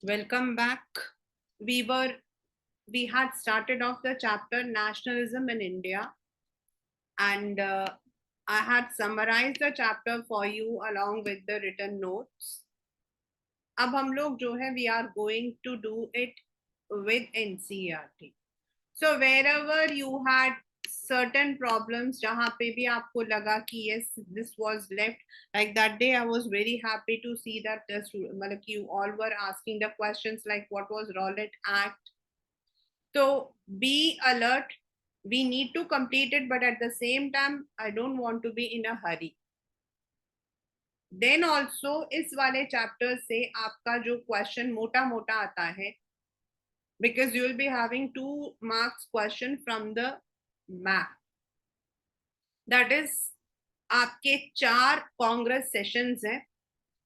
Welcome back. We were we had started off the chapter Nationalism in India, and I had summarized the chapter for you along with the written notes. अब हम लोग जो है we are going to do it with NCERT. So wherever you had certain problems जहाँ पे भी आपको लगा कि yes this was left, like that day I was very happy to see that मतलब कि you all were asking the questions like what was Rowlatt Act. So be alert. We need to complete it, but at the same time I don't want to be in a hurry. Then also इस वाले chapter से आपका जो question मोटा मोटा आता है, because you will be having 2 marks question from the map. That is आपके 4 कांग्रेस सेशंस हैं.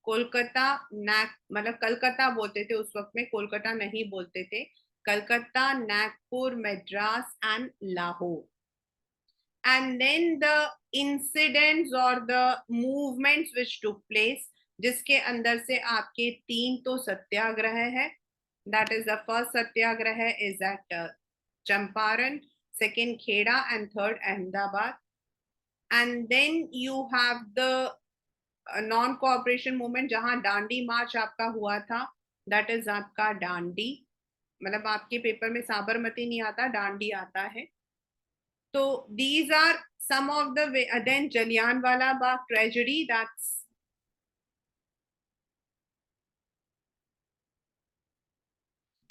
कोलकाता नैक मतलब कलकत्ता बोलते थे उस वक्त में, कोलकाता नहीं बोलते थे. Calcutta, Nagpur, Madras and Lahore. And then the incidents or the movements which took place, जिसके अंदर से आपके 3 तो सत्याग्रह है. That is the first satyagraha is at Champaran, second Kheda, and third Ahmedabad. And then you have the non-cooperation movement जहां डांडी मार्च आपका हुआ था. That is आपका डांडी, मतलब आपके पेपर में साबरमती नहीं आता, डांडी आता है. So these are some of the way. Then Jallianwala Bagh tragedy.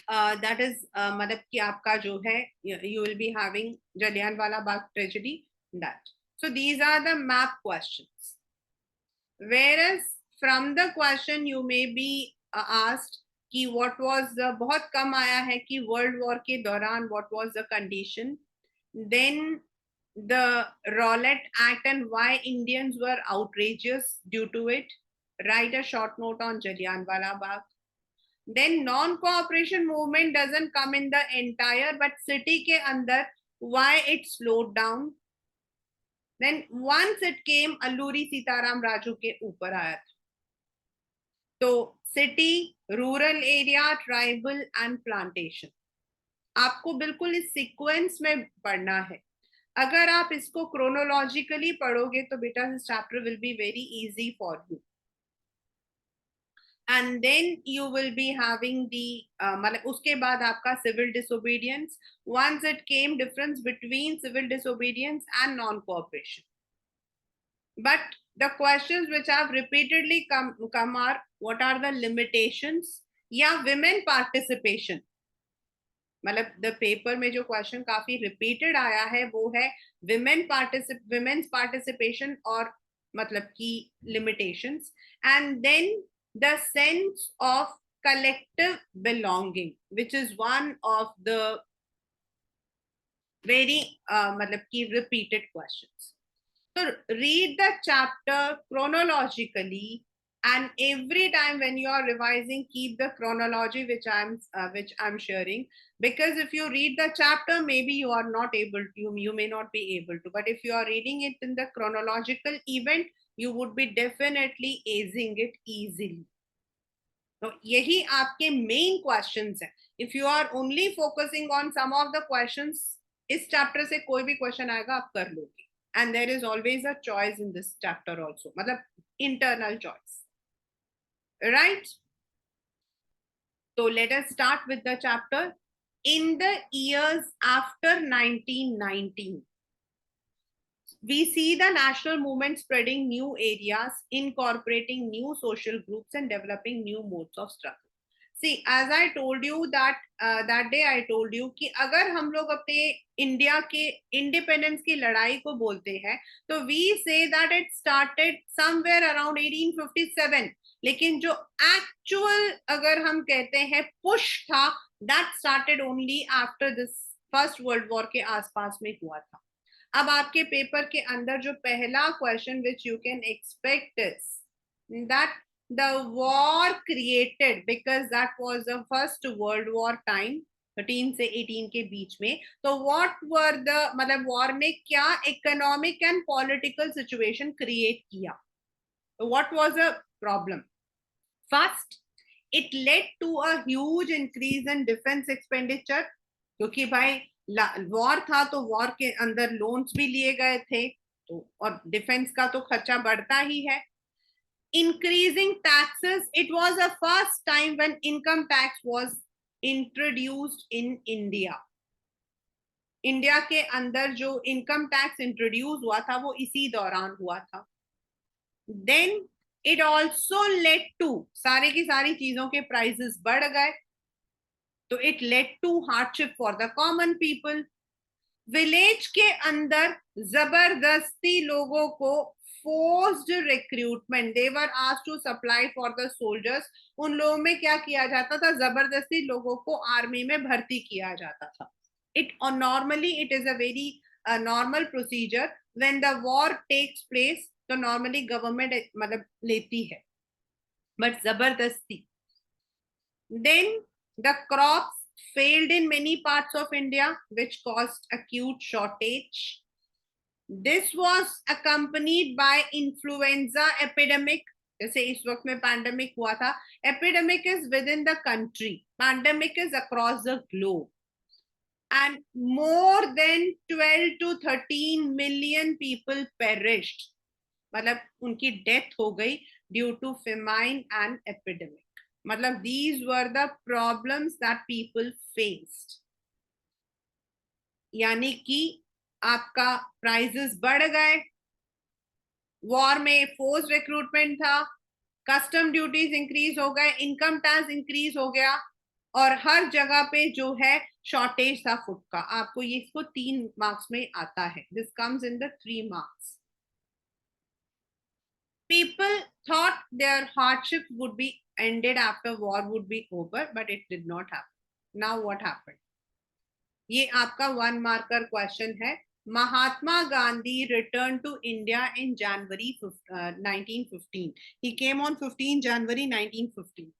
That is मतलब कि आपका जो है you will be having Jallianwala Bagh tragedy. That. So these are the map questions. Whereas from the question you may be asked कि what was the, बहुत कम आया है कि World War के दौरान what was the condition. Then the Rowlatt Act and why Indians were outrageous due to it. Write a short note on Jallianwala Bagh. Then non-cooperation movement doesn't come in the entire, but city ke andar, why it slowed down. Then once it came, Alluri Sitaram Raju ke upar aaya tha. तो city, rural area, tribal and plantation. आपको बिल्कुल इस sequence में पढ़ना है. अगर आप इसको क्रोनोलॉजिकली पढ़ोगे तो बेटा this chapter will be very easy for you. And then you will be having the मतलब उसके बाद आपका civil disobedience. Once it came difference between civil disobedience and non cooperation. But the questions which have repeatedly come are what are the limitations या women participation. मतलब the paper में जो question काफी repeated आया है वो है विमेन्स पार्टिसिपेशन और मतलब की limitations. And then the sense of collective belonging, which is one of the very मतलब की repeated questions. So read the chapter chronologically, and every time when you are revising keep the chronology which I'm sharing, because if you read the chapter maybe you are not able to, you may not be able to, but if you are reading it in the chronological event you would be definitely acing it easily. तो यही आपके main questions है. If you are only focusing on some of the questions, इस chapter से कोई भी question आएगा आप कर लोगे. And there is always a choice in this chapter also, matlab internal choice, right? So let us start with the chapter. In the years after 1919, we see the national movement spreading new areas, incorporating new social groups and developing new modes of struggle. See, as I told you that day I told you कि अगर हम लोग अपने India के independence की लड़ाई को बोलते हैं तो we say that it started somewhere around 1857, लेकिन जो actual अगर हम कहते हैं push था that started only after this first world war के आसपास में हुआ था. अब आपके पेपर के अंदर जो पहला question which you can expect is that the war created, because that was the first world war time 13 से 18 के बीच में. तो what were the मतलब war ने क्या economic and political situation create किया. What was the problem? First, It led to a huge increase in defense expenditure, क्योंकि भाई वॉर था तो वॉर के अंदर लोन्स भी लिए गए थे, तो और डिफेंस का तो खर्चा बढ़ता ही है. Increasing taxes, it was the first time when income tax was introduced in India. India के अंदर जो इनकम टैक्स इंट्रोड्यूस हुआ था वो इसी दौरान हुआ था. Then it also led to, सारे की सारी चीजों के प्राइसेस बढ़ गए, तो it led to hardship for the common people. Village के अंदर जबरदस्ती लोगों को forced recruitment, they were asked to supply for the soldiers. उन लोगों में क्या किया जाता था, जबरदस्ती लोगों को आर्मी में भर्ती किया जाता था. It normally it is a very normal procedure when the war takes place, तो normally government मतलब लेती है, but जबरदस्ती. Then the crops failed in many parts of India, which caused acute shortage. This was accompanied by influenza epidemic. जैसे इस वक्त में pandemic हुआ था. Epidemic is within the country, pandemic is across the globe. And more than 12 to 13 million people perished, मतलब उनकी death हो गई due to famine and epidemic. मतलब these were the problems that people faced. यानी कि आपका प्राइसेस बढ़ गए, वॉर में फोर्स रिक्रूटमेंट था, कस्टम ड्यूटीज इंक्रीज हो गए, इनकम टैक्स इंक्रीज हो गया, और हर जगह पे जो है शॉर्टेज था फूड का. आपको ये इसको 3 मार्क्स में आता है. This comes in the 3 marks. People thought their hardship would be ended after war would be over, but it did not happen. Now what happened? ये आपका 1 मार्कर क्वेश्चन है. Mahatma Gandhi returned to India in January 1915. He came on 15 January 1915.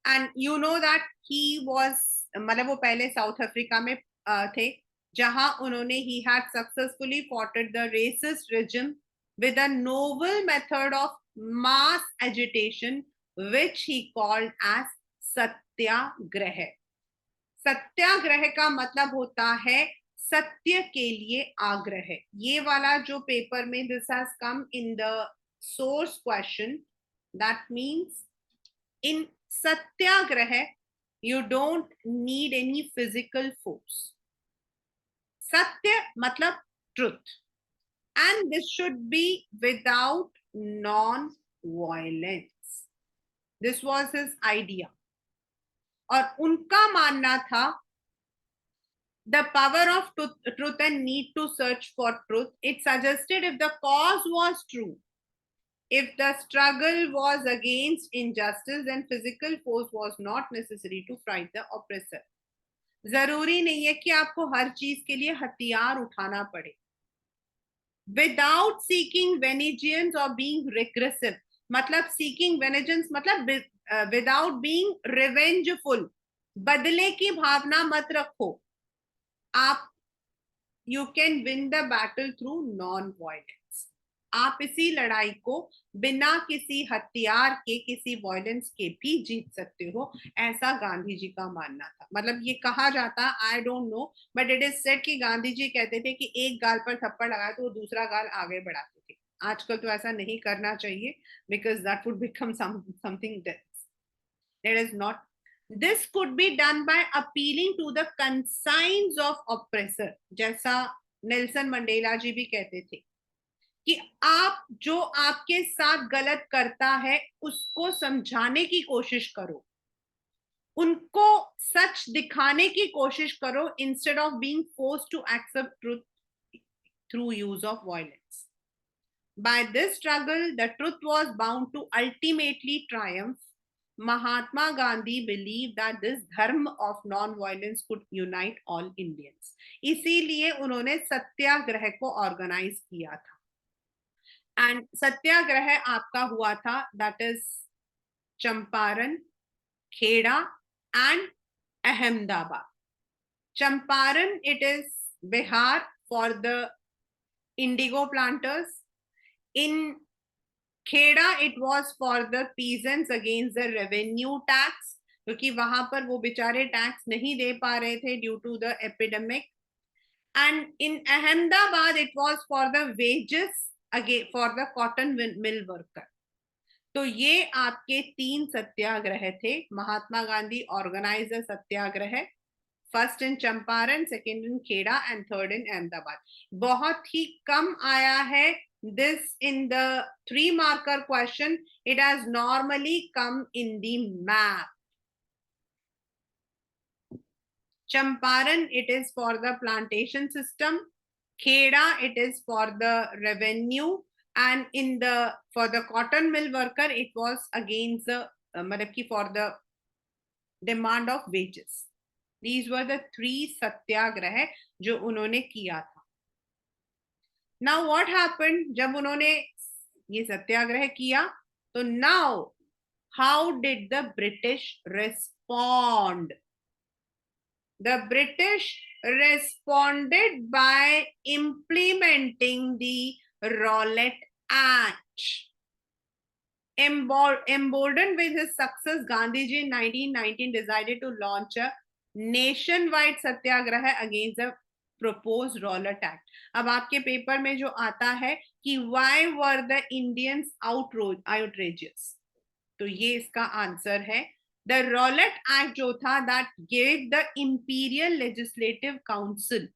And you know that he was, मतलब वो पहले south Africa में थे, जहां उन्होंने he had successfully fought the racist regime with a novel method of mass agitation, which he called as सत्याग्रह. सत्याग्रह का मतलब होता है सत्य के लिए आग्रह. ये वाला जो पेपर में this has come in the source question. That means in satyagraha you don't need any physical force. Satya matlab truth, and this should be without non-violence. This was his idea. और उनका मानना था the power of truth and need to search for truth. It suggested if the cause was true, if the struggle was against injustice, then physical force was not necessary to fight the oppressor. जरूरी नहीं है कि आपको हर चीज के लिए हथियार उठाना पड़े. Without seeking vengeance or being regressive, मतलब seeking vengeance मतलब without being revengeful, बदले की भावना मत रखो. आप you can win the battle through non-violence. आप इसी लड़ाई को बिना किसी हथियार के, किसी वायलेंस के भी जीत सकते हो, ऐसा गांधी जी का मानना था. मतलब ये कहा जाता, I don't know, but it is said कि गांधी जी कहते थे कि एक गाल पर थप्पड़ लगाए तो वो दूसरा गाल आगे बढ़ाते थे. आजकल तो ऐसा नहीं करना चाहिए, because that would become something that is not. This could be done by appealing to the conscience of oppressor. जैसा नेल्सन मंडेला जी भी कहते थे कि आप जो आपके साथ गलत करता है उसको समझाने की कोशिश करो, उनको सच दिखाने की कोशिश करो, instead of being forced to accept truth through use of violence. By this struggle, the truth was bound to ultimately triumph. Mahatma Gandhi believed that this dharma of non-violence could unite all Indians. इसीलिए उन्होंने सत्याग्रह को organise किया था. And सत्याग्रह आपका हुआ था, that is Champaran, Kheda and Ahmedabad. Champaran it is Bihar for the indigo planters. In Kheda it was for the peasants against the revenue tax, क्योंकि वहां पर वो बेचारे टैक्स नहीं दे पा रहे थे due to the epidemic. And in Ahmedabad it was for the wages again for the cotton mill worker. तो ये आपके 3 सत्याग्रह थे. Mahatma Gandhi organise satyagraha, first in Champaran, second in Kheda and third in Ahmedabad. बहुत ही कम आया है this in the 3 marker question. It has normally come in the map. Champaran it is for the plantation system, Kheda it is for the revenue, and in the for the cotton mill worker it was against the for the demand of wages. These were the 3 सत्याग्रह जो उन्होंने किया था. Now what happened जब उन्होंने ये सत्याग्रह किया, तो now how did the British respond? The British responded by implementing the Rowlatt Act. Emboldened with his success, Gandhiji in 1919 decided to launch a nationwide satyagraha against the proposed Rowlatt Act. अब आपके paper में जो आता है कि why were the Indians outrageous, तो ये इसका आंसर है. The Rowlatt Act जो था that gave the Imperial Legislative Council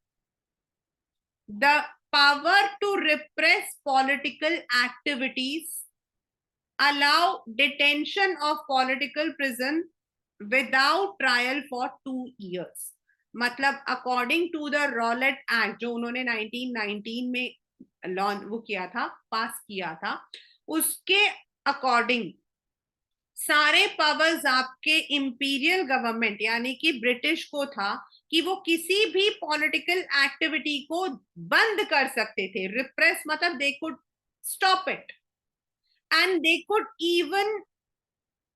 the power to repress political activities, allow detention of political prison without trial for 2 years. मतलब according to the Rowlatt Act जो उन्होंने 1919 में लॉन्च वो किया था, पास किया था, उसके अकॉर्डिंग सारे पावर्स आपके इंपीरियल गवर्नमेंट यानी कि ब्रिटिश को था कि वो किसी भी पॉलिटिकल एक्टिविटी को बंद कर सकते थे. रिप्रेस मतलब they could stop it and they could even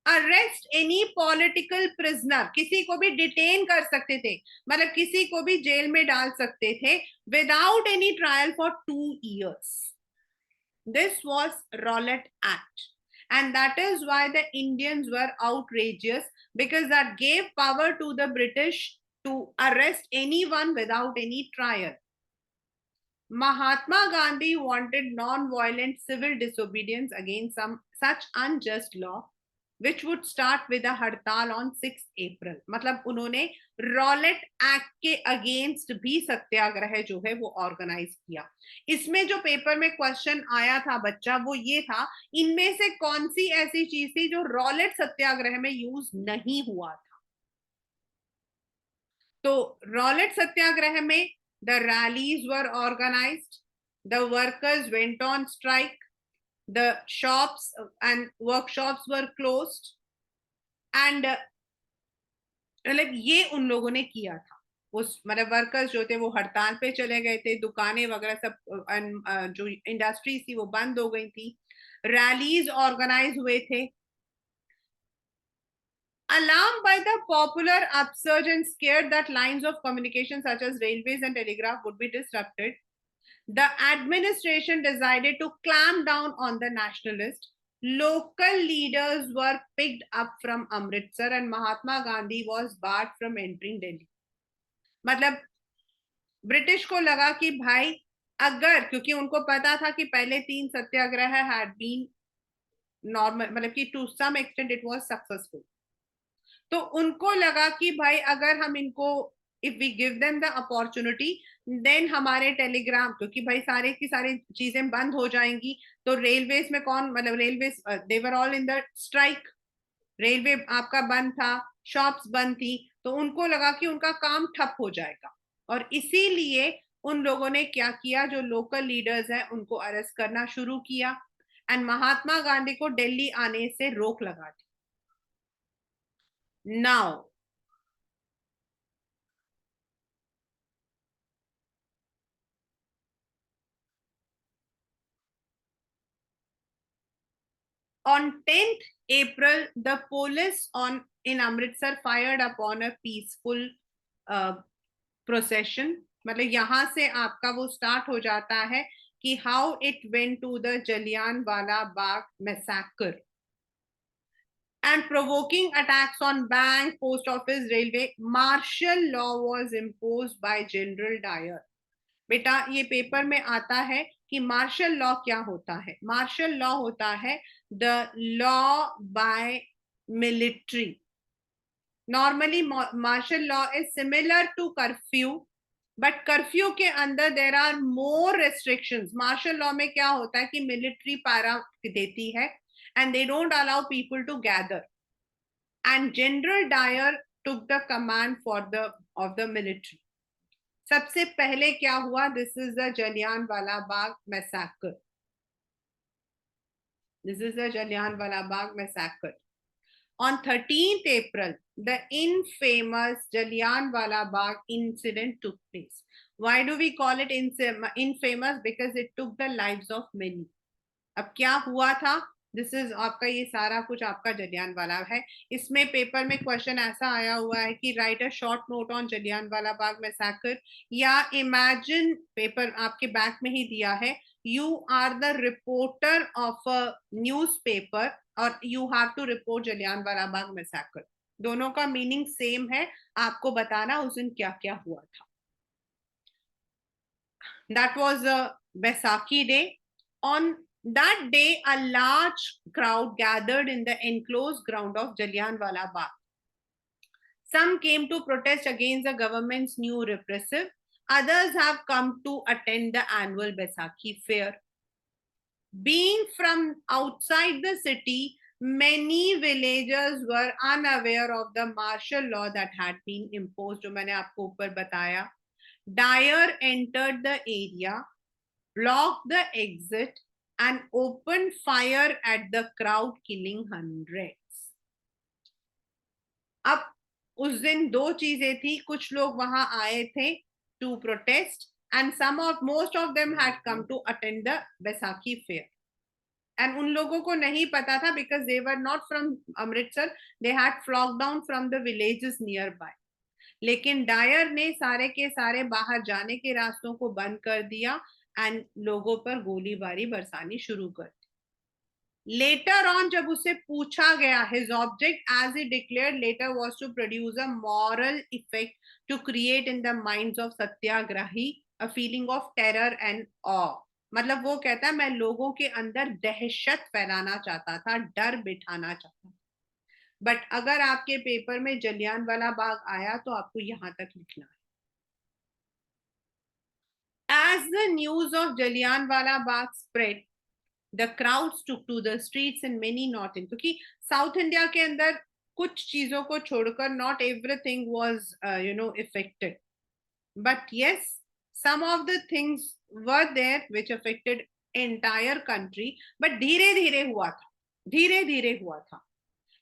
arrest any political prisoner, किसी को भी डिटेन कर सकते थे, मतलब किसी को भी जेल में डाल सकते थे without any trial for 2 years. This was Rowlatt Act, and that is why the Indians were outrageous, because that gave power to the British to arrest anyone without any trial. Mahatma Gandhi wanted non-violent civil disobedience against some such unjust law, which would start with a हड़ताल on 6 April. मतलब उन्होंने Rowlatt act के against भी सत्याग्रह जो है वो organise किया. इसमें जो पेपर में क्वेश्चन आया था बच्चा वो ये था, इनमें से कौन सी ऐसी चीज थी जो रॉलेट सत्याग्रह में यूज नहीं हुआ था. तो रॉलेट सत्याग्रह में the rallies were organized, the workers went on strike, the shops and workshops were closed, and मतलब ये उन लोगों ने किया था. उस मतलब वर्कर्स जो थे वो हड़ताल पे चले गए थे, दुकानें वगैरह सब जो इंडस्ट्रीज थी वो बंद हो गई थी, रैलीज ऑर्गेनाइज हुए थे. Alarmed by the popular upsurge and scared that lines of communication such as railways and telegraph would be disrupted, the administration decided to clamp down on the nationalists. Local leaders were picked up from Amritsar and Mahatma Gandhi was barred from entering Delhi. मतलब British को लगा कि भाई अगर, क्योंकि उनको पता था कि पहले 3 सत्याग्रह had been normal, मतलब कि to some extent it was successful. तो उनको लगा कि भाई अगर हम इनको if we give them the opportunity then हमारे टेलीग्राम, क्योंकि भाई सारे की सारी चीजें बंद हो जाएंगी, तो रेलवेज में कौन, मतलब railways they were all in the strike, railway आपका बंद था, शॉप्स बंद थी, तो उनको लगा कि उनका काम ठप हो जाएगा. और इसीलिए उन लोगों ने क्या किया, जो लोकल लीडर्स हैं उनको अरेस्ट करना शुरू किया एंड महात्मा गांधी को दिल्ली आने से रोक लगा दी. Now, on 10th April, the police in Amritsar fired upon a peaceful procession. मतलब यहां से आपका वो स्टार्ट हो जाता है कि how it went to the Jallianwala Bagh massacre and provoking attacks on bank, post office, railway. Martial law was imposed by General Dyer. बेटा ये पेपर में आता है कि मार्शल लॉ क्या होता है. मार्शल लॉ होता है the law by military. Normally martial law is similar to curfew, but curfew के अंदर there are more restrictions. Martial law में क्या होता है कि मिलिट्री पैरा देती है and they don't allow people to gather, and General Dyer took the command for the of the military. सबसे पहले क्या हुआ? This is the Jallianwala Bagh massacre. This is the Jallianwala Bagh massacre. On 13th April, the infamous Jallianwala Bagh incident took place. Why do we call it infamous? Because it took the lives of many. अब क्या हुआ था? This is आपका ये सारा कुछ आपका जलियांवाला है. इसमें पेपर में क्वेश्चन ऐसा आया हुआ है कि write a short note on Jallianwala Bagh massacre, या इमेजिन पेपर आपके बैक में ही दिया है, you are the reporter of a newspaper और you have to report Jallianwala Bagh massacre. दोनों का मीनिंग सेम है, आपको बताना उस दिन क्या क्या हुआ था. That was a Baisakhi day. On that day, a large crowd gathered in the enclosed ground of Jallianwala Bagh. Some came to protest against the government's new repressive. Others have come to attend the annual Baisakhi fair. Being from outside the city, many villagers were unaware of the martial law that had been imposed. जो मैंने आपको ऊपर बताया. Dyer entered the area, blocked the exit, and opened fire at the crowd, killing hundreds. अब उस दिन दो चीजें थी. कुछ लोग वहां आए थे to protest, and most of them had come to attend the Baisakhi fair. And उन लोगों को नहीं पता था because they were not from Amritsar. They had flocked down from the villages nearby. लेकिन डायर ने सारे के सारे बाहर जाने के रास्तों को बंद कर दिया एंड लोगों पर गोलीबारी बरसानी शुरू कर दी. लेटर ऑन जब उससे पूछा गया, his object as he declared later was to produce a moral effect to create in the minds of satyagrahi a feeling of terror and awe. मतलब वो कहता है मैं लोगों के अंदर दहशत फैलाना चाहता था, डर बिठाना चाहता था. बट अगर आपके पेपर में जलियांवाला बाग आया तो आपको यहां तक लिखना है. As the news of Jallianwala Bagh spread, the crowds took to the streets in many North India. क्योंकि साउथ इंडिया के अंदर कुछ चीजों को छोड़कर not everything was affected. But yes, some of the things were there which affected entire country. But धीरे धीरे हुआ था, धीरे धीरे हुआ था.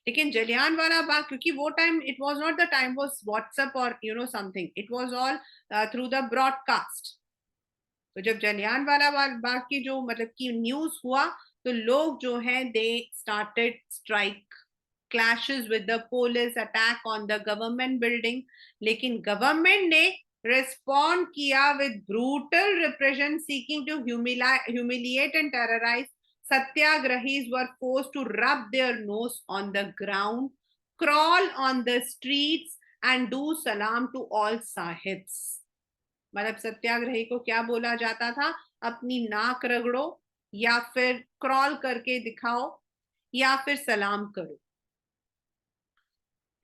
लेकिन जलियांवाला बाग, क्योंकि वो time it was not the time was WhatsApp और something, it was all through the broadcast. तो जब जलियांवाला बाग की जो मतलब की न्यूज हुआ तो लोग जो हैं they started strike, clashes with the police, attack on the government building. लेकिन गवर्नमेंट ने रिस्पॉन्ड किया with brutal repression seeking to humiliate and terrorize. Satyagrahis were forced to rub their nose on the ground, crawl on the streets, and do salam to all sahibs. मतलब सत्याग्रही को क्या बोला जाता था? अपनी नाक रगड़ो, या फिर क्रॉल करके दिखाओ, या फिर सलाम करो.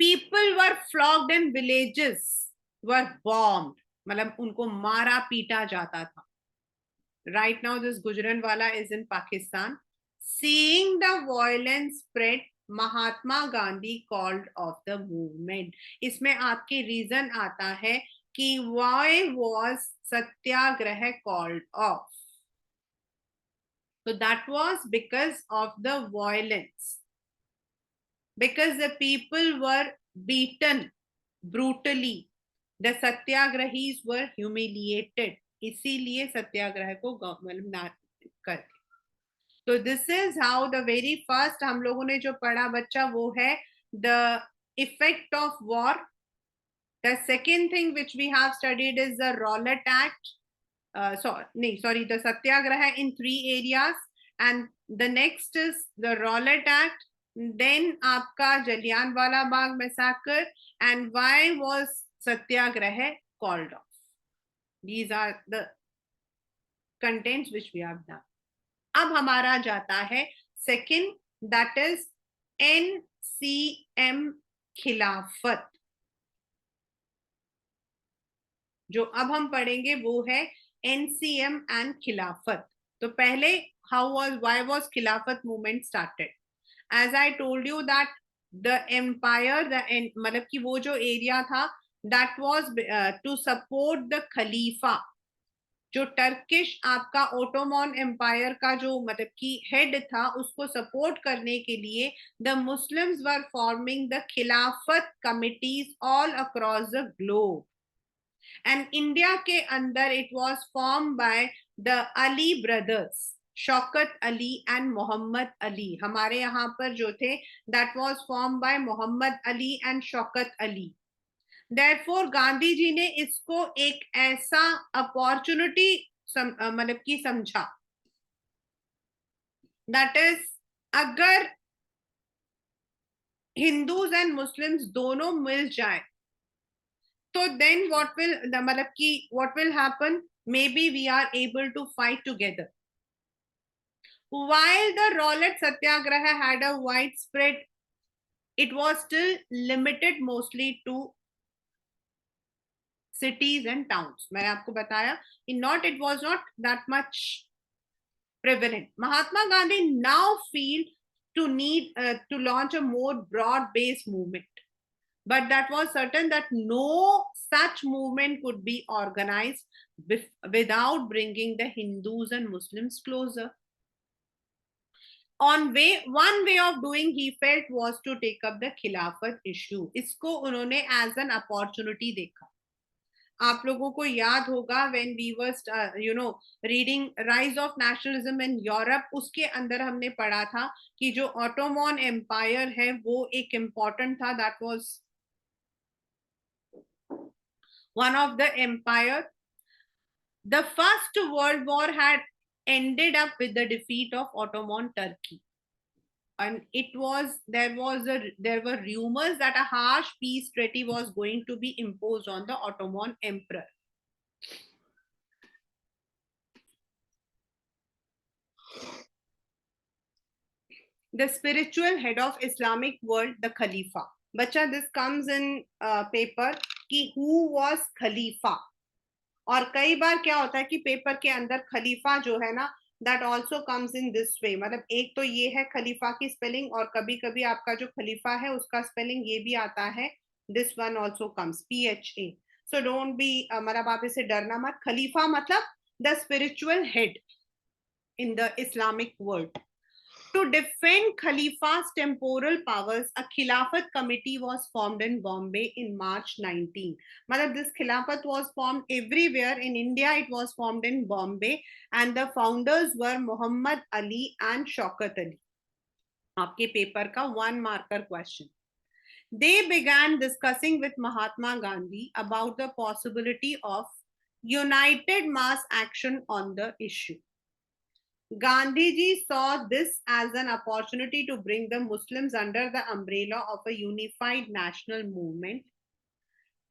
People were flogged and villages were bombed. मतलब उनको मारा पीटा जाता था. Right now, this Gujranwala is in Pakistan. Seeing the violence spread, Mahatma Gandhi called off the movement. इसमें आपके रीजन आता है कि why was Satyagraha called off? So that was because of the violence. Because the people were beaten brutally. The Satyagrahis were humiliated. इसीलिए सत्याग्रह को मतलब कर. तो this is how the very first हम लोगों ने जो पढ़ा बच्चा वो है the effect of war. The second thing which we have studied is the Rowlatt Act. the Satyagraha in 3 areas, and the next is the Rowlatt Act, then आपका Jallianwala Bagh massacre, and why was Satyagraha called off. These are the contents which we have done. अब हमारा जाता है second, that is NCM खिलाफत. जो अब हम पढ़ेंगे वो है NCM and खिलाफत. तो पहले why was खिलाफत movement started? As I told you that the empire, मतलब कि वो जो area था, that was to support the खलीफा. जो टर्किश आपका ओटोमन एम्पायर का जो मतलब कि हेड था, उसको सपोर्ट करने के लिए the Muslims were forming the Khilafat committees all across the globe. And India के अंदर it was form by the Ali brothers, Shaukat Ali and Mohammad Ali. हमारे यहाँ पर जो थे, that was form by Mohammad Ali and Shaukat Ali. Therefore, Gandhi ji ने इसको एक ऐसा अपॉर्चुनिटी मतलब की समझा, दैट इज अगर हिंदूज एंड मुस्लिम्स दोनों मिल जाए तो देन व्हाट विल मतलब कि what will happen, may be we are able to fight together. While the Rowlatt Satyagraha had a widespread, it was still limited mostly to cities and towns. मैंने आपको बताया, it was not that much prevalent. Mahatma Gandhi now feel to need to launch a more broad-based movement, but that was certain that no such movement could be organized without bringing the Hindus and Muslims closer. One way of doing he felt was to take up the Khilafat issue. इसको उन्होंने as an opportunity देखा. आप लोगों को याद होगा when we were reading Rise of Nationalism in Europe, उसके अंदर हमने पढ़ा था कि जो ऑटोमन एम्पायर है वो एक इम्पोर्टेंट था. that was one of the empire. The First World War had ended up with the defeat of Ottoman Turkey, and there were rumors that a harsh peace treaty was going to be imposed on the Ottoman emperor. The spiritual head of Islamic world, the Khalifa. Bacha, this comes in paper कि who was Khalifa. और कई बार क्या होता है कि paper के अंदर खलीफा जो है ना, that also comes in this way. मतलब एक तो ये है खलीफा की स्पेलिंग, और कभी कभी आपका जो खलीफा है उसका स्पेलिंग ये भी आता है. this one also comes PHA. so don't be मतलब आप इसे डरना मत. खलीफा मतलब the spiritual head in the Islamic world. To defend Khalifa's temporal powers, a Khilafat committee was formed in Bombay in March 19. Matlab, this Khilafat was formed everywhere. In India, it was formed in Bombay, and the founders were Muhammad Ali and Shaukat Ali. आपके paper का 1 marker question. They began discussing with Mahatma Gandhi about the possibility of united mass action on the issue. Gandhiji saw this as an opportunity to bring the Muslims under the umbrella of a unified national movement.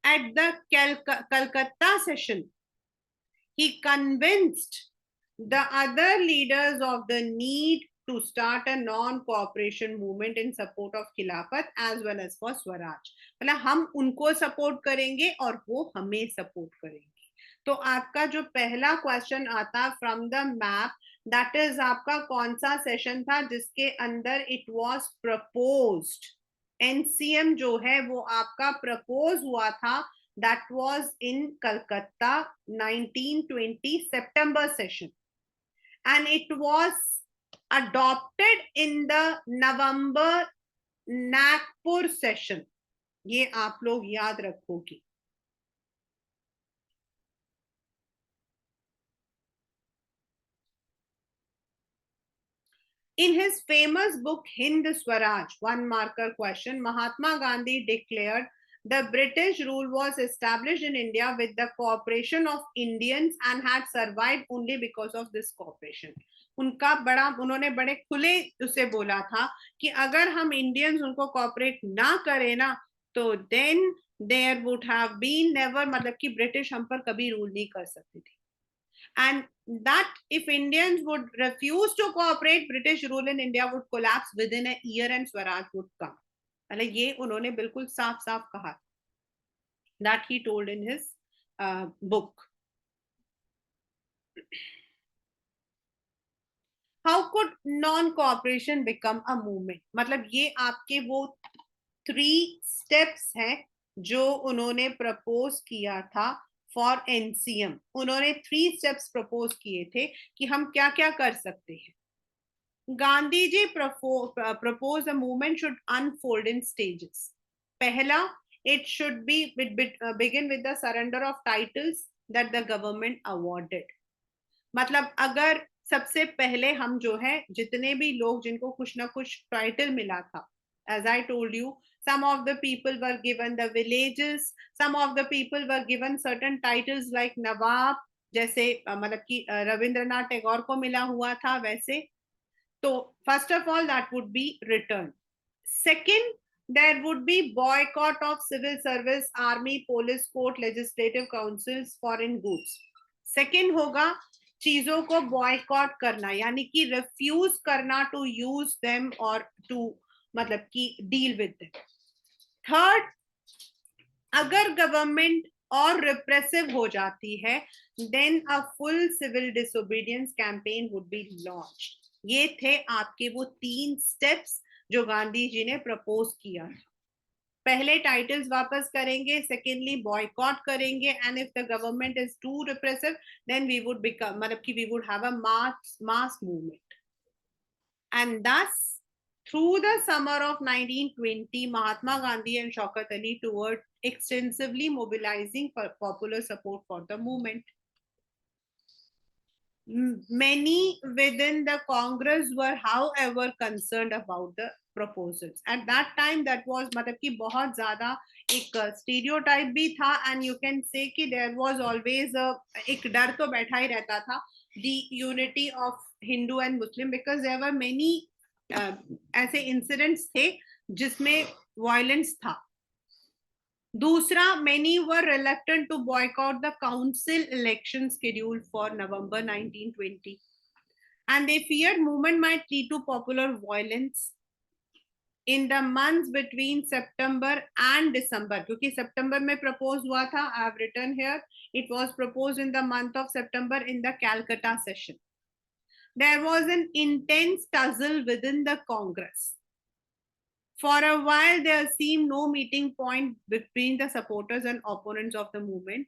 At the Calcutta session, he convinced the other leaders of the need to start a non-cooperation movement in support of Khilafat as well as for Swaraj. मतलब हम उनको support करेंगे और वो हमें support करेंगे. तो आपका जो पहला क्वेश्चन आता from the map, that is आपका कौन सा सेशन था जिसके अंदर इट वाज प्रपोज्ड. एनसीएम जो है वो आपका प्रपोज हुआ था, that was in Calcutta 1920 September session, and it was adopted in the November Nagpur session. ये आप लोग याद रखोगे. In his famous book Hind Swaraj, 1 marker question, Mahatma Gandhi declared the British rule was established in India with the cooperation of Indians and had survived only because of this cooperation. उन्होंने बड़े खुले उसे बोला था कि अगर हम Indians उनको कॉपरेट ना करें ना तो then there would have been never, मतलब कि ब्रिटिश हम पर कभी रूल नहीं कर सकती थी. And that if Indians would refuse to cooperate, British rule in India would collapse within a year and Swaraj would come. मतलब ये उन्होंने बिल्कुल साफ साफ कहा. That he told in his book. How could non-cooperation become a movement? मतलब ये आपके वो 3 steps हैं जो उन्होंने प्रपोज किया था फॉर एनसीएम. उन्होंने 3 स्टेप्स प्रपोज किए थे कि हम क्या क्या कर सकते हैं. Gandhi ji propose a movement should unfold in stages. पहला, it should be begin with the surrender of titles that the government awarded. मतलब अगर सबसे पहले हम जो है जितने भी लोग जिनको कुछ ना कुछ टाइटल मिला था, as I told you, some of the people were given the villages, some of the people were given certain titles like नवाब, जैसे मतलब कि रविंद्रनाथ टैगोर को मिला हुआ था वैसे. तो first of all that would be returned. Second, there would be boycott of civil service, army, police, court, legislative councils, foreign goods. Second होगा चीजों को बॉयकॉट करना, यानी कि रिफ्यूज करना टू यूज देम और टू मतलब कि डील विद देम. थर्ड, अगर गवर्नमेंट और रिप्रेसिव हो जाती है then a full civil disobedience campaign would be launched. ये थे आपके वो 3 स्टेप्स जो गांधी जी ने प्रपोज किया था. पहले टाइटल्स वापस करेंगे, सेकेंडली बॉयकॉट करेंगे, and if the government is too repressive then we would become, मतलब कि we would have a mass movement. And thus through the summer of 1920 Mahatma Gandhi and Shaukat Ali toward extensively mobilizing popular support for the movement. Many within the Congress were, however, concerned about the proposals. At that time, that was मतलब कि बहुत ज़्यादा एक stereotype भी था, and you can say कि there was always एक डर तो बैठा ही रहता था, the unity of Hindu and Muslim, because there were many ऐसे incidents थे जिसमें violence था. दूसरा, many were reluctant to boycott the council election scheduled for November 1920, and they feared movement might lead to popular violence in the months between September and December. क्योंकि September में propose हुआ था, I have written here, it was proposed in the month of September in the Calcutta session. There was an intense tussle within the Congress. For a while, there seemed no meeting point between the supporters and opponents of the movement.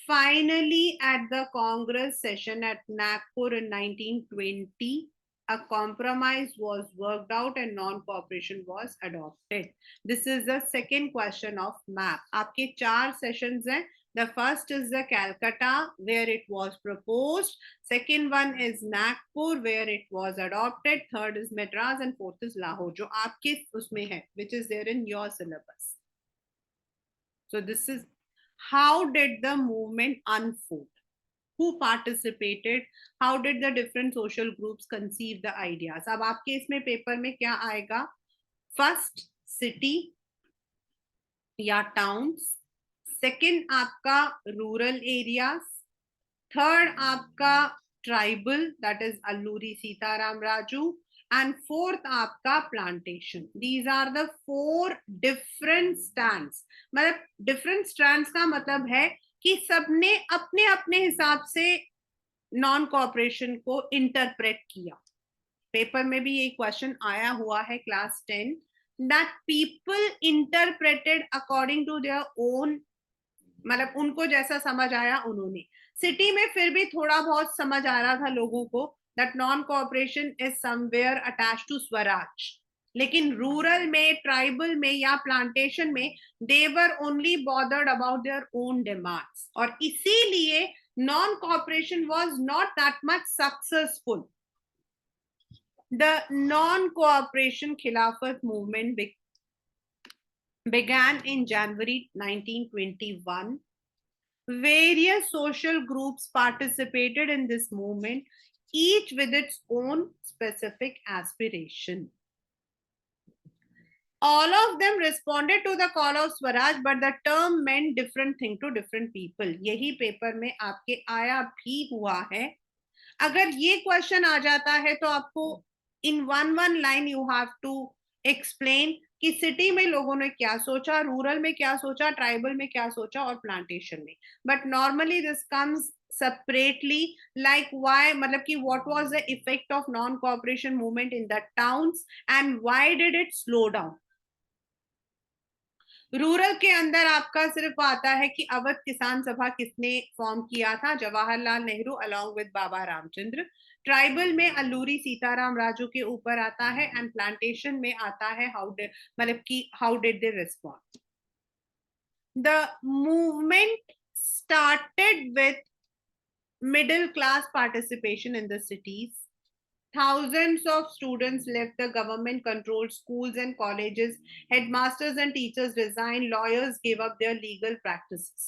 Finally, at the Congress session at Nagpur in 1920, a compromise was worked out and non-cooperation was adopted. This is the second question of map. आपके 4 sessions हैं. The first is the Calcutta, where it was proposed. Second one is Nagpur, where it was adopted. Third is Madras, and fourth is Lahore, जो आपके उसमें है, which is there in your syllabus. So this is how did the movement unfold? Who participated? How did the different social groups conceive the ideas? अब आपके इसमें paper में क्या आएगा? First, city या towns. Second, आपका rural areas. Third, आपका tribal, that is Alluri Sitaram Raju. And fourth, आपका plantation. These are the 4 different strands. मतलब different strands का मतलब है कि सबने अपने अपने हिसाब से नॉन कॉपरेशन को इंटरप्रेट किया. पेपर में भी ये क्वेश्चन आया हुआ है class 10, that people interpreted according to their own, मतलब उनको जैसा समझ आया उन्होंने. सिटी में फिर भी थोड़ा बहुत समझ आ रहा था लोगों को that non cooperation is somewhere attached to swaraj, लेकिन रूरल में, ट्राइबल में या प्लांटेशन में they were only bothered about their own demands, और इसीलिए non cooperation was not that much successful. The non cooperation Khilafat movement began in January 1921. Various social groups participated in this movement, each with its own specific aspiration. All of them responded to the call of Swaraj, but the term meant different thing to different people. यही paper में आपके आया भी हुआ है. अगर ये question आ जाता है तो आपको in one line you have to explain कि सिटी में लोगों ने क्या सोचा, रूरल में क्या सोचा, ट्राइबल में क्या सोचा और प्लांटेशन में. But normally this comes separately, like why, मतलब कि what was the effect of non cooperation movement in the towns and why did it slow down. Rural के अंदर आपका सिर्फ आता है कि अवध किसान सभा किसने फॉर्म किया था, Jawaharlal Nehru along with Baba Ramchandra. Tribal में अल्लूरी सीताराम राजू के ऊपर आता है एंड प्लांटेशन में आता है मतलब कि how did they respond. The movement started with middle class participation in the cities. Thousands of students left the government controlled schools and colleges. Headmasters and teachers resigned. Lawyers gave up their legal practices.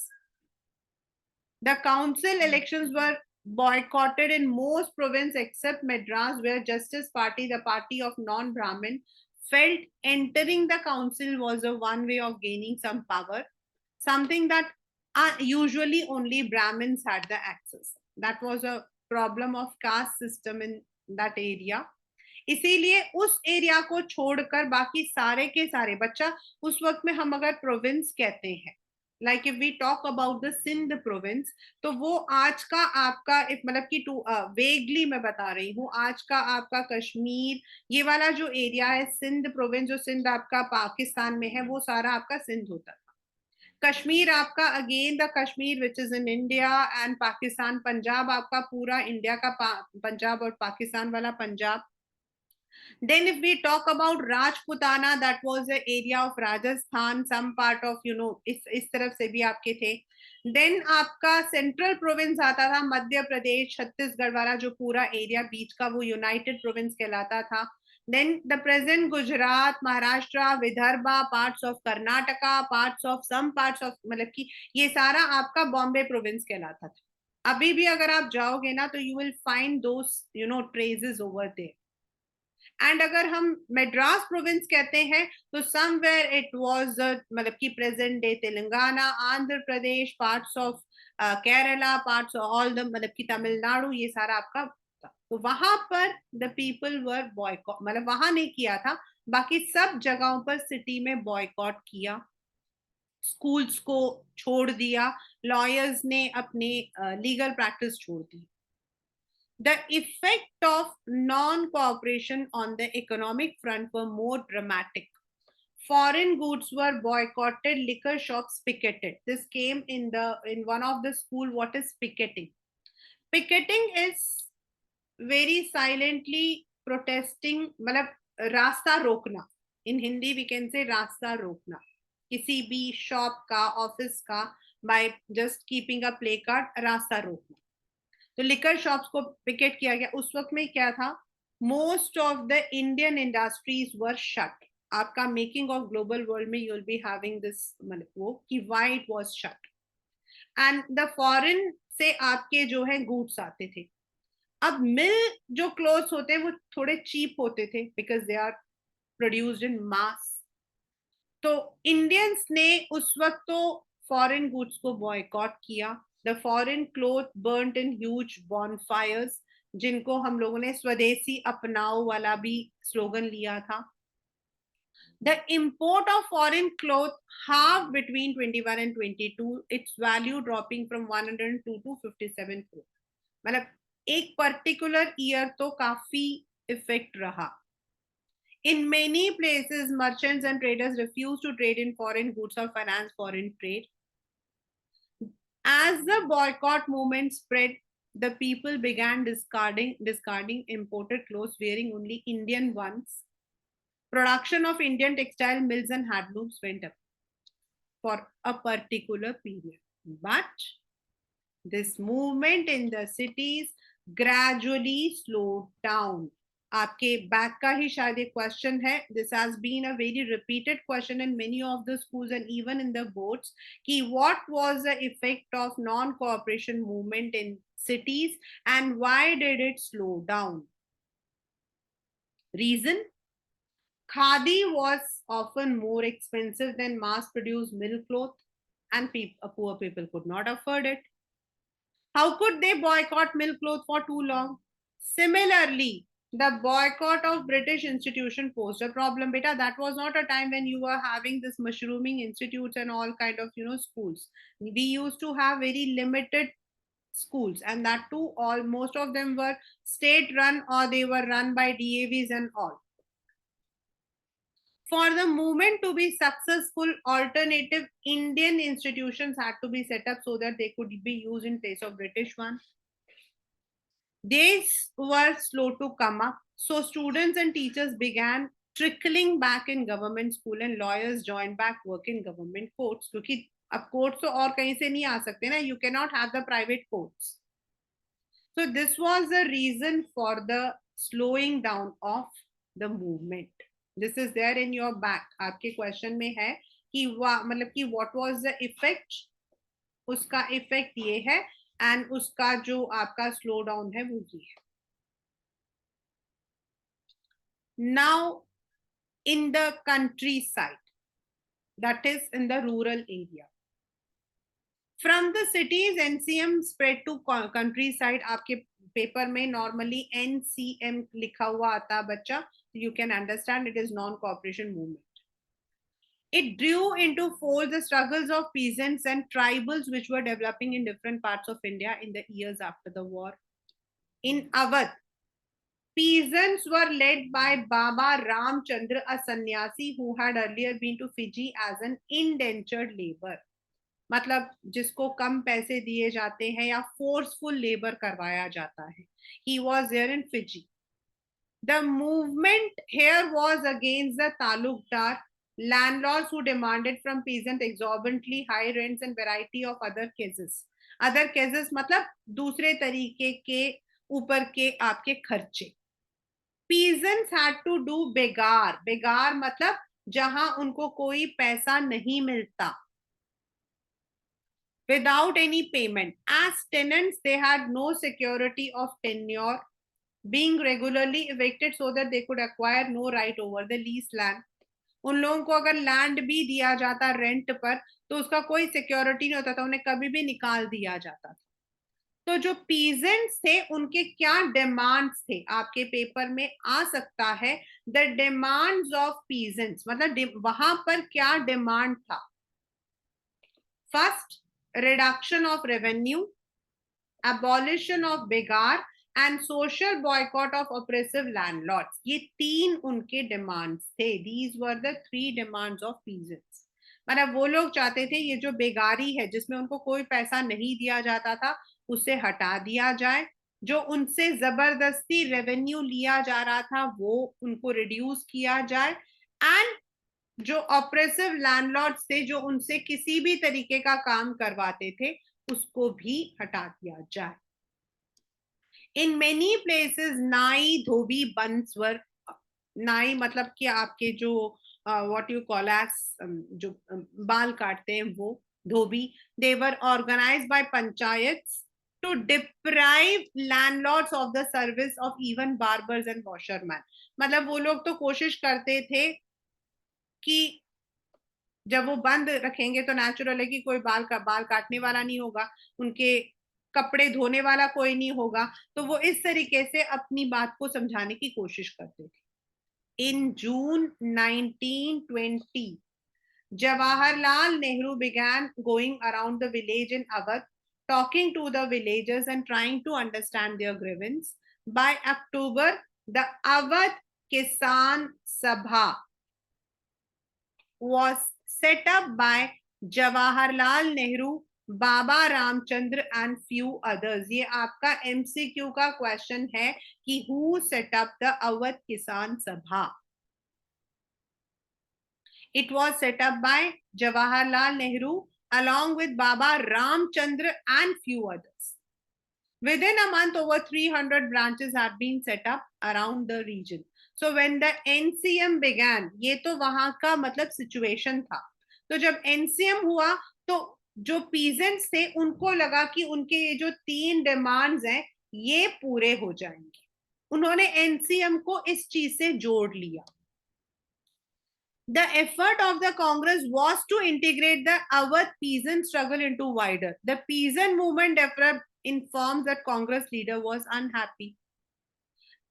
The council elections were boycotted in most provinces except Madras, where Justice Party, the party of non-Brahmin, felt entering the council was a one way of gaining some power, something that usually only Brahmins had the access. That was a problem of caste system in that area. इसीलिए उस area को छोड़कर बाकी सारे के सारे बच्चा, उस वक्त में हम अगर प्रोविंस कहते हैं, like if we talk about the Sindh province, तो वो आज का आपका मतलब कि वेगली मैं बता रही हूँ, आज का आपका कश्मीर, ये वाला जो एरिया है सिंध प्रोविंस, जो सिंध आपका पाकिस्तान में है, वो सारा आपका सिंध होता था. कश्मीर आपका again the Kashmir which is in India and Pakistan. Punjab आपका पूरा इंडिया का पंजाब और पाकिस्तान वाला Punjab. Then if we talk about Rajputana, that was the area of Rajasthan, some part of इस तरफ से भी आपके थे. Then आपका सेंट्रल प्रोविंस आता था मध्य प्रदेश, छत्तीसगढ़ वाला जो पूरा एरिया बीच का, वो यूनाइटेड प्रोविंस कहलाता था. Then the present Gujarat, Maharashtra, Vidarbha, parts of Karnataka, parts of some parts of, मतलब कि ये सारा आपका बॉम्बे प्रोविंस कहलाता था. अभी भी अगर आप जाओगे ना तो you will find those traces over there. And अगर हम मद्रास प्रोविंस कहते हैं तो समवेयर इट वाज मतलब कि present day Telangana, Andhra Pradesh, parts of Kerala, parts of all the मतलब कि तमिलनाडु, ये सारा आपका. तो वहां पर द पीपल वर बॉयकॉट, मतलब वहां नहीं किया था, बाकी सब जगहों पर सिटी में बॉयकॉट किया. स्कूल्स को छोड़ दिया, लॉयर्स ने अपने लीगल प्रैक्टिस छोड़ दी. The effect of non-cooperation on the economic front were more dramatic. Foreign goods were boycotted, liquor shops picketed. This came in one of the school. What is picketing? Picketing is very silently protesting, मतलब रास्ता रोकना. In Hindi we can say रास्ता रोकना. किसी भी shop का, office का, by just keeping a placard, रास्ता रोकना. तो लिकर शॉप्स को पिकेट किया गया. उस वक्त में क्या था, most of the Indian industries were shut. आपका मेकिंग ऑफ ग्लोबल वर्ल्ड में you will be having this, मतलब वो कि why it was shut. And the foreign से आपके जो है गुड्स आते थे. अब मिल जो क्लोथ्स होते हैं वो थोड़े चीप होते थे because they are produced in mass. तो इंडियंस ने उस वक्त तो फॉरेन गुड्स को बॉयकॉट किया. The foreign cloth burnt in huge bonfires, जिनको हम लोगों ने स्वदेशी अपनाओ वाला भी स्लोगन लिया था. The import of foreign cloth halved between 21 and 22, its value dropping from 102 to 57 crore. मतलब एक पर्टिकुलर ईयर तो काफी इफेक्ट रहा. In many places, merchants and traders refused to trade in foreign goods or finance foreign trade. As the boycott movement spread, the people began discarding imported clothes, wearing only Indian ones. Production of Indian textile mills and handlooms went up for a particular period. But this movement in the cities gradually slowed down. आपके back का ही शायद एक question है. This has been a very repeated question in many of the schools and even in the boards कि what was the effect of non cooperation movement in cities and why did it slow down? Reason: khadi was often more expensive than mass produced milk cloth and poor people could not afford it. How could they boycott milk cloth for too long? Similarly, the boycott of British institution posed a problem. Beta, that was not a time when you were having this mushrooming institutes and all kind of schools. We used to have very limited schools, and that too, all most of them were state run or they were run by DAVs and all. For the movement to be successful, alternative Indian institutions had to be set up so that they could be used in place of British one. These were slow to come up, so students and teachers began trickling back in government school and lawyers joined back work in government courts. क्योंकि अब courts तो और कहीं से नहीं आ सकते ना, you cannot have the private courts. So this was the reason for the slowing down of the movement. This is there in your back. आपके question में है कि मतलब कि what was the effect? उसका effect ये है and उसका जो आपका slow down है वो ये है. Now in the countryside, that is in the rural area. From the cities, NCM spread to countryside. आपके पेपर में normally NCM लिखा हुआ आता बच्चा, you can understand it is non-cooperation movement. It drew into force the struggles of peasants and tribals which were developing in different parts of India in the years after the war. In Awadh, peasants were led by Baba Ramchandra, a sannyasi who had earlier been to Fiji as an indentured labor. मतलब जिसको कम पैसे दिए जाते हैं या forceful labour करवाया जाता है. He was there in Fiji. The movement here was against the talukdar, landlords who demanded from peasants exorbitantly high rents and variety of other cases. Other cases मतलब दूसरे तरीके के ऊपर के आपके खर्चे. Peasants had to do begar. Begar मतलब जहां उनको कोई पैसा नहीं मिलता. Without any payment. As tenants, they had no security of tenure, being regularly evicted so that they could acquire no right over the leased land. उन लोगों को अगर लैंड भी दिया जाता रेंट पर तो उसका कोई सिक्योरिटी नहीं होता था, उन्हें कभी भी निकाल दिया जाता था. तो जो पीजेंट्स थे उनके क्या डिमांड्स थे आपके पेपर में आ सकता है. द डिमांड्स ऑफ पीजेंट्स मतलब वहां पर क्या डिमांड था. First, reduction of revenue, abolition of begar and social boycott of oppressive landlords. ये तीन उनके demands थे. These were the three demands of peasants. मतलब वो लोग चाहते थे ये जो बेगारी है जिसमें उनको कोई पैसा नहीं दिया जाता था उसे हटा दिया जाए. जो उनसे जबरदस्ती रेवेन्यू लिया जा रहा था वो उनको रिड्यूस किया जाए. एंड जो ऑपरेसिव लैंडलॉर्ड्स थे जो उनसे किसी भी तरीके का काम करवाते थे उसको भी हटा दिया जाए. इन मेनी प्लेसेस नाई धोबी बंस वर. नाई मतलब कि आपके जो व्हाट यू कॉल एज जो बाल काटते हैं वो धोबी. They were organised by panchayats to deprive landlords of the service of even barbers and washermen. मतलब वो लोग तो कोशिश करते थे कि जब वो बंद रखेंगे तो नेचुरल है कि कोई बाल काटने वाला नहीं होगा, उनके कपड़े धोने वाला कोई नहीं होगा. तो वो इस तरीके से अपनी बात को समझाने की कोशिश करते थे. इन जून 1920 Jawaharlal Nehru began going around the village in Awadh, talking to the villagers and trying to understand their grievance. By October, the Awadh Kisan Sabha was set up by Jawaharlal Nehru, Baba Ramchandra and few others. ये आपका MCQ का question है कि who set up the Awadh Kisan Sabha? It was set up by Jawaharlal Nehru along with Baba Ramchandra and few others. Within a month, over 300 branches have been set up around the region. So when the NCM began, ये तो वहां का मतलब situation था. तो जब NCM हुआ तो जो पीजेंट्स थे उनको लगा कि उनके ये जो 3 डिमांड्स हैं ये पूरे हो जाएंगे. उन्होंने NCM को इस चीज से जोड़ लिया. The effort of the Congress was to integrate the Awadh peasant struggle into wider. The peasant movement informs that Congress leader was unhappy.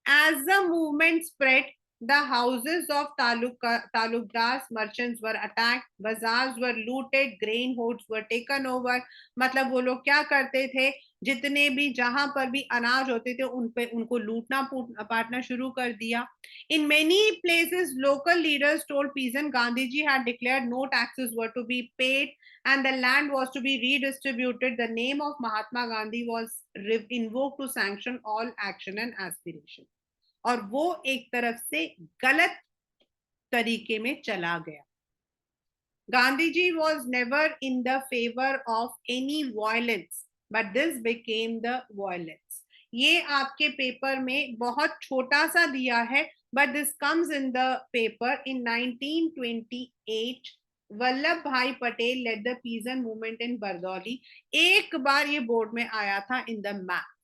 As the movement spread, the houses of talukdars merchants were attacked, bazaars were looted, grain hoards were taken over. मतलब वो लोग क्या करते थे, जितने भी जहां पर भी अनाज होते थे उन पे उनको लूटना पाटना शुरू कर दिया. In many places, local leaders told peasants Gandhi ji had declared no taxes were to be paid and the land was to be redistributed. The name of Mahatma Gandhi was invoked to sanction all action and aspiration. और वो एक तरफ से गलत तरीके में चला गया. Gandhi ji was never in the favour of any violence but this became the violence. ये आपके पेपर में बहुत छोटा सा दिया है but this comes in the paper in 1928. Vallabh Bhai Patel led the peasant movement in Bardoli. एक बार ये बोर्ड में आया था इन द मैप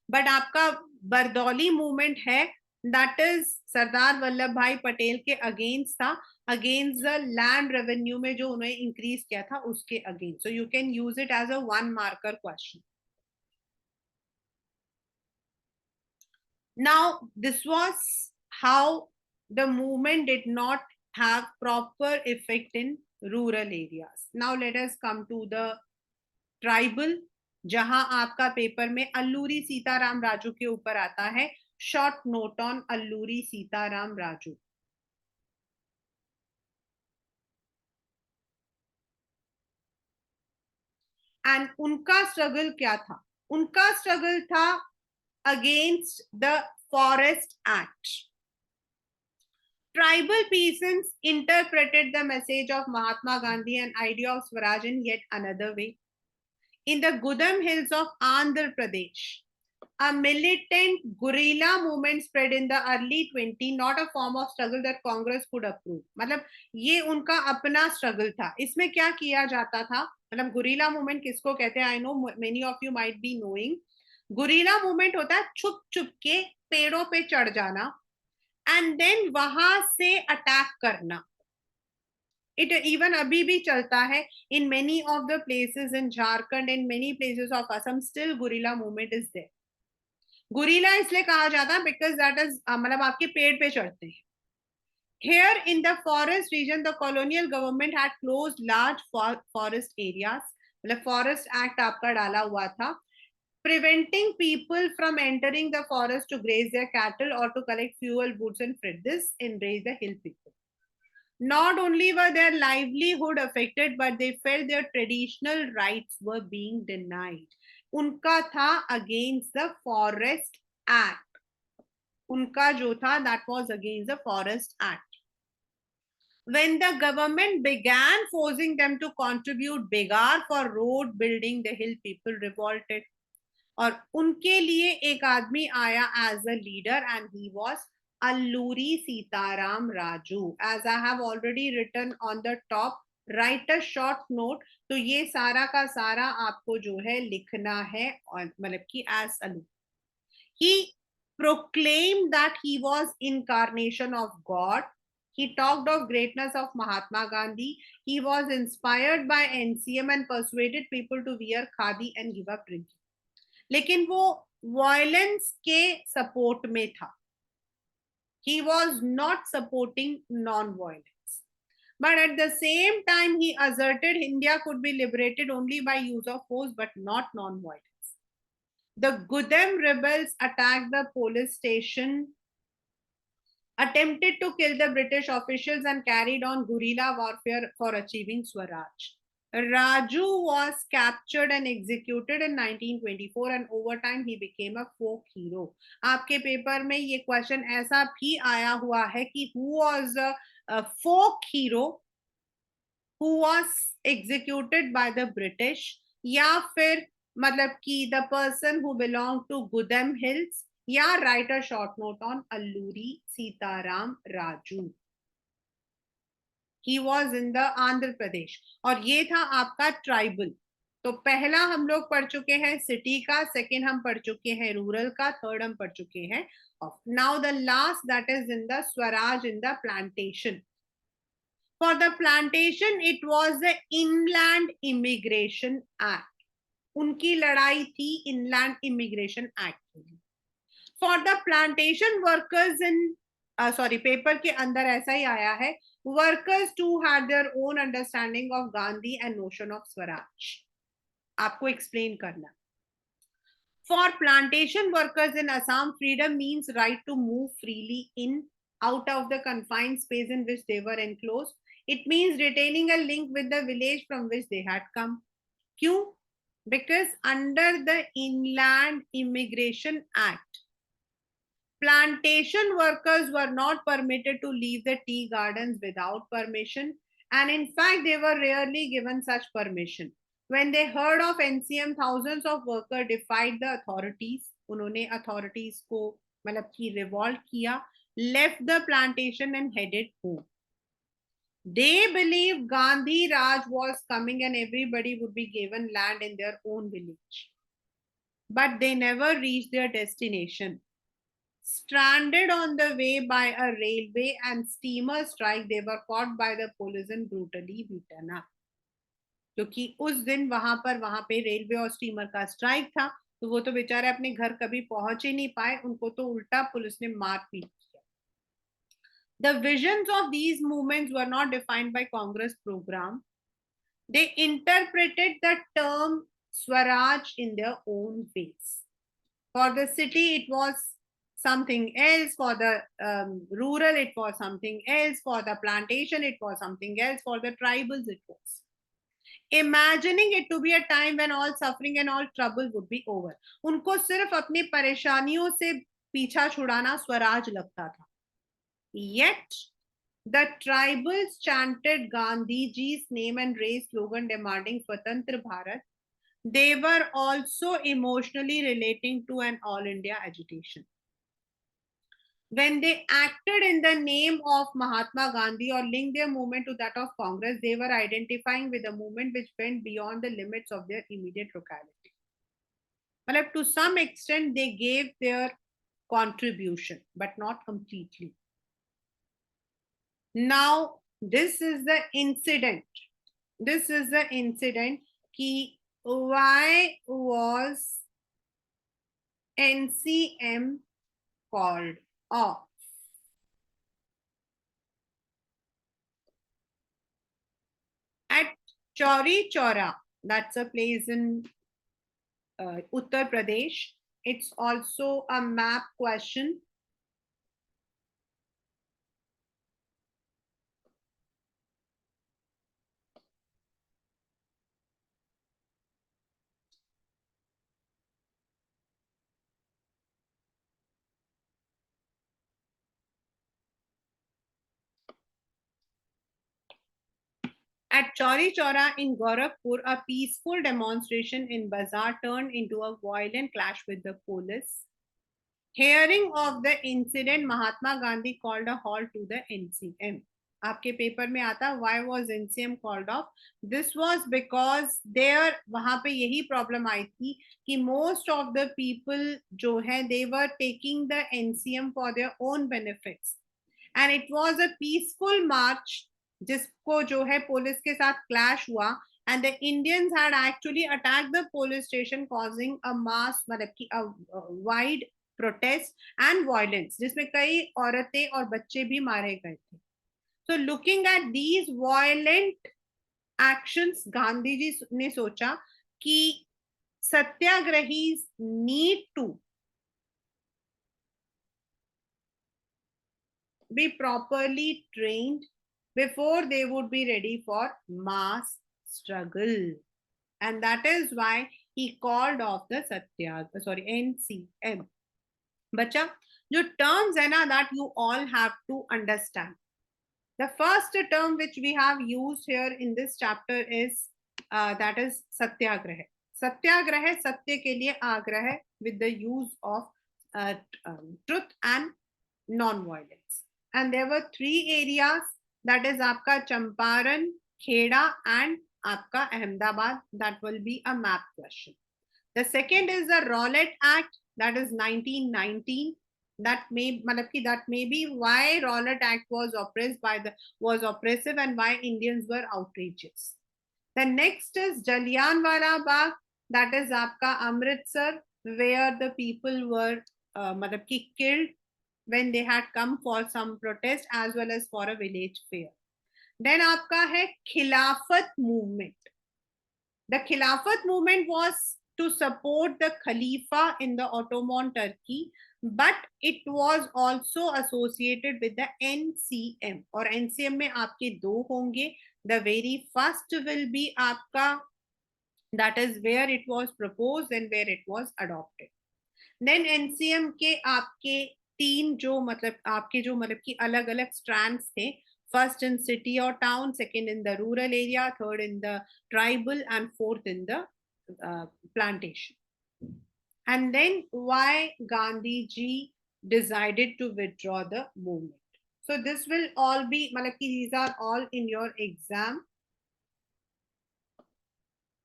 बट आपका बरदौली मूवमेंट है दैट इज सरदार वल्लभ भाई पटेल के अगेंस्ट था, अगेंस्ट द लैंड रेवेन्यू में जो उन्होंने इंक्रीज किया था उसके against. So you can use it as a 1 marker question. Now this was how the movement did not have proper effect in rural areas. Now let us come to the tribal, जहां आपका paper में अल्लूरी सीताराम राजू के ऊपर आता है. Short note on Alluri Sitarama Raju. And उनका struggle क्या था? उनका स्ट्रगल था against the forest act. Tribal peasants interpreted the message of Mahatma Gandhi and idea of Swaraj in yet another way. In the Gudam hills of Andhra Pradesh, a militant guerrilla movement spread in the early 20s, not a form of struggle that Congress could approve. मतलब ये उनका अपना struggle था. इसमें क्या किया जाता था, मतलब गुरीला मूवमेंट किसको कहते हैं? I know many of you might be knowing. Guerrilla movement होता है छुप छुप के पेड़ों पे चढ़ जाना एंड देन वहां से अटैक करना. इट इवन अभी भी चलता है in many of the places in Jharkhand, in many places of Assam still guerrilla movement is there. Guerrilla इसलिए कहा जाता है बिकॉज दैट इज मतलब आपके पेड़ पे चढ़ते हैं. Here in the forest region, the colonial government had closed large forest areas. मतलब forest act आपका डाला हुआ था, preventing people from entering the forest to graze their cattle or to collect fuel, woods and fruit. This enraged the hill people. Not only were their livelihood affected, but they felt their traditional rights were being denied. उनका था against the forest act. उनका जो था that was against the forest act. When the government began forcing them to contribute bigar for road building, the hill people revolted. और उनके लिए एक आदमी आया as a leader and he was Alluri Sitaram Raju. As I have already written on the top, write a short note. तो ये सारा का सारा आपको जो है लिखना है और मतलब कि as Alluri. He proclaimed that he was incarnation of God. He talked of greatness of Mahatma Gandhi. He was inspired by NCM and persuaded people to wear khadi and give up drinking. लेकिन वो violence के support में था. He was not supporting non-violence. But at the same time, he asserted India could be liberated only by use of force, but not non-violence. The Gudem rebels attacked the police station, attempted to kill the British officials, and carried on guerrilla warfare for achieving Swaraj. Raju was captured and executed in 1924 and over time he became a folk hero. आपके paper में ये question ऐसा भी आया हुआ है कि who was a folk hero who was executed by the British, या फिर मतलब कि the person who belong to Gudem hills, या write a short note on Alluri Sitarama Raju. He was in the Andhra Pradesh. और ये था आपका ट्राइबल. तो पहला हम लोग पढ़ चुके हैं सिटी का, सेकेंड हम पढ़ चुके हैं रूरल का, थर्ड हम पढ़ चुके हैं. Now the last that is in the swaraj in the plantation. For the plantation it was the Inland Immigration Act. उनकी लड़ाई थी इनलैंड इमिग्रेशन एक्ट के लिए. For the plantation workers in, sorry paper के अंदर ऐसा ही आया है, workers to had their own understanding of Gandhi and notion of swaraj. आपको एक्सप्लेन करना. For plantation workers in Assam, freedom means right to move freely in out of the confined space in which they were enclosed. It means retaining a link with the village from which they had come. Kyun? Because under the Inland Immigration Act, plantation workers were not permitted to leave the tea gardens without permission, and in fact, they were rarely given such permission. When they heard of NCM, thousands of workers defied the authorities. उन्होंने authorities को मतलब कि revolt किया, left the plantation and headed home. They believed Gandhi Raj was coming and everybody would be given land in their own village. But they never reached their destination. Stranded on the way by a railway and steamer strike, they were caught by the police and brutally beaten up. क्योंकि उस दिन वहां पे railway और steamer का strike था, तो वो तो बेचारे अपने घर कभी पहुंच ही नहीं पाए, उनको तो उल्टा पुलिस ने मार पीट किया. The visions of these movements were not defined by Congress program. They interpreted the term Swaraj in their own ways. For the city, it was something else. For the rural, it was something else. For the plantation, it was something else. For the tribals, it was. Imagining it to be a time when all suffering and all trouble would be over. उनको सिर्फ अपनी परेशानियों से पीछा छुड़ाना स्वराज लगता था. Yet, the tribals chanted Gandhiji's name and raised slogan demanding Swatantra Bharat. They were also emotionally relating to an all India agitation. When they acted in the name of Mahatma Gandhi or linked their movement to that of Congress, they were identifying with a movement which went beyond the limits of their immediate locality. But to some extent, they gave their contribution, but not completely. Now, this is the incident. This is the incident. Ki why was NCM called off? At Chauri Chaura, that's a place in Uttar Pradesh. It's also a map question. At Chauri Chaura in Gorakhpur, a peaceful demonstration in bazaar turned into a violent clash with the police. Hearing of the incident, Mahatma Gandhi called a halt to the NCM. आपके paper में आता why was NCM called off? This was because there वहां पे यही problem आई थी कि most of the people जो है they were taking the NCM for their own benefits, and it was a peaceful march जिसको जो है पुलिस के साथ clash हुआ, and the Indians had actually attacked the police station causing a mass मतलब कि a wide protest and violence जिसमें कई औरतें और बच्चे भी मारे गए थे. So looking at these violent actions, Gandhi ji ने सोचा कि satyagrahis need to be properly trained before they would be ready for mass struggle, and that is why he called off the NCM. बच्चा जो terms है ना that you all have to understand. The first term which we have used here in this chapter is that is satyagraha. सत्याग्रह सत्य के लिए आग्रह with the use of truth and non-violence. And there were 3 areas, that is आपका Champaran, Kheda and आपका Ahmedabad. That will be a map question. The second is the Rowlatt Act, that is 1919. That may be why Rowlatt Act was oppressive and why Indians were outrageous. The next is Jallianwala Bagh, that is आपका Amritsar, where the people were killed when they had come for some protest as well as for a village fair. Then आपका है Khilafat movement. The Khilafat movement was to support the Khalifa in the Ottoman Turkey, but it was also associated with the NCM. और NCM में आपके दो होंगे. The very first will be आपका, that is where it was proposed and where it was adopted. Then NCM के आपके तीन जो की अलग अलग strands थे. First in city or town, second in the rural area, third in the tribal, and fourth in the plantation. And then why Gandhi ji decided to withdraw the movement. So this will all be, these are all in your exam,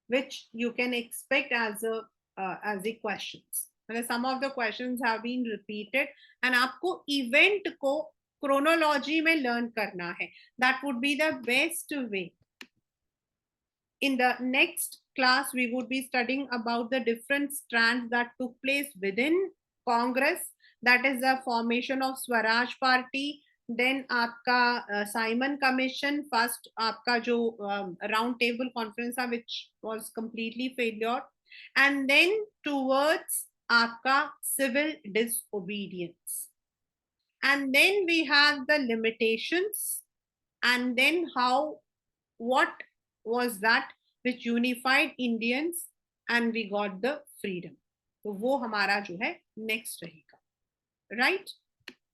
which you can expect as a questions. Some of the questions have been repeated, and आपको event को chronology में learn करना है. That would be the best way. In the next class, we would be studying about the different strands that took place within Congress. That is the formation of Swaraj Party. Then आपका Simon Commission, first आपका जो round table conference था, which was completely failure. And then towards आपका civil disobedience. And then we have the limitations, and then what was that which unified Indians and we got the freedom. तो वो हमारा जो है next रहेगा, right?